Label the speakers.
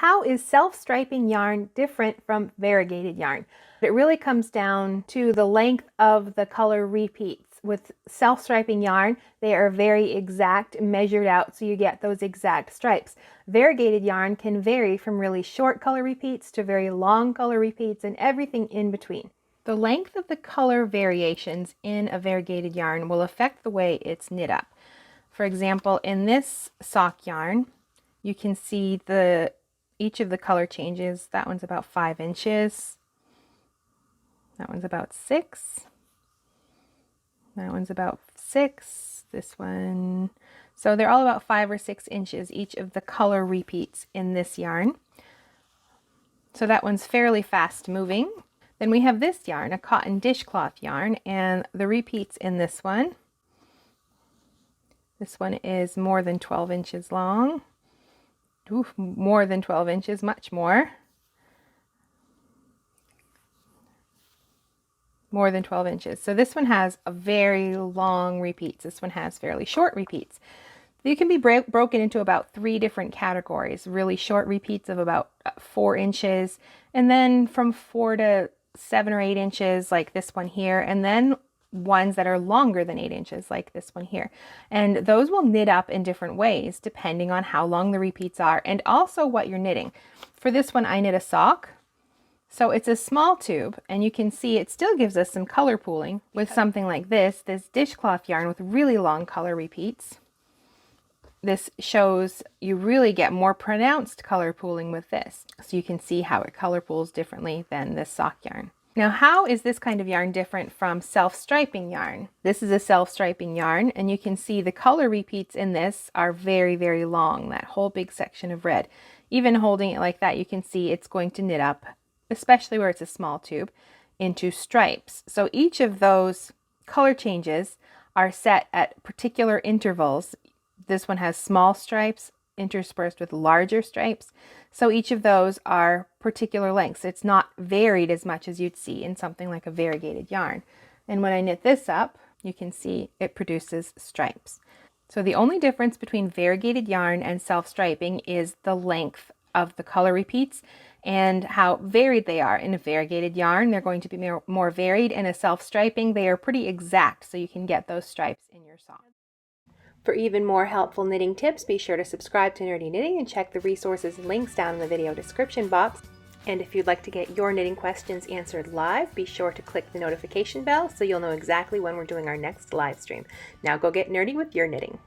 Speaker 1: How is self-striping yarn different from variegated yarn? It really comes down to the length of the color repeats. With self-striping yarn, they are very exact, measured out, so you get those exact stripes. Variegated yarn can vary from really short color repeats to very long color repeats and everything in between. The length of the color variations in a variegated yarn will affect the way it's knit up. For example, in this sock yarn, you can see each of the color changes. That one's about 5 inches. That one's about 6. That one's about 6. This one. So they're all about 5 or 6 inches, each of the color repeats in this yarn. So that one's fairly fast moving. Then we have this yarn, a cotton dishcloth yarn, and the repeats in this one. This one is more than 12 inches long. Ooh, more than 12 inches, much more. More than 12 inches. So this one has a very long repeats. This one has fairly short repeats. You can be broken into about 3 different categories. Really short repeats of about 4 inches, and then from 4 to 7 or 8 inches like this one here, and then ones that are longer than 8 inches like this one here. And those will knit up in different ways depending on how long the repeats are and also what you're knitting. For this one, I knit a sock. So it's a small tube, and you can see it still gives us some color pooling with something like this dishcloth yarn with really long color repeats. This shows you really get more pronounced color pooling with this. So you can see how it color pools differently than this sock yarn. Now, how is this kind of yarn different from self-striping yarn? This is a self-striping yarn, and you can see the color repeats in this are very, very long, that whole big section of red. Even holding it like that, you can see it's going to knit up, especially where it's a small tube, into stripes. So each of those color changes are set at particular intervals. This one has small stripes interspersed with larger stripes. So each of those are particular lengths. It's not varied as much as you'd see in something like a variegated yarn. And when I knit this up, you can see it produces stripes. So the only difference between variegated yarn and self-striping is the length of the color repeats and how varied they are. In a variegated yarn, they're going to be more varied. In a self-striping, they are pretty exact, so you can get those stripes in your sock. For even more helpful knitting tips, be sure to subscribe to Nerdy Knitting and check the resources and links down in the video description box. And if you'd like to get your knitting questions answered live, be sure to click the notification bell so you'll know exactly when we're doing our next live stream. Now go get nerdy with your knitting.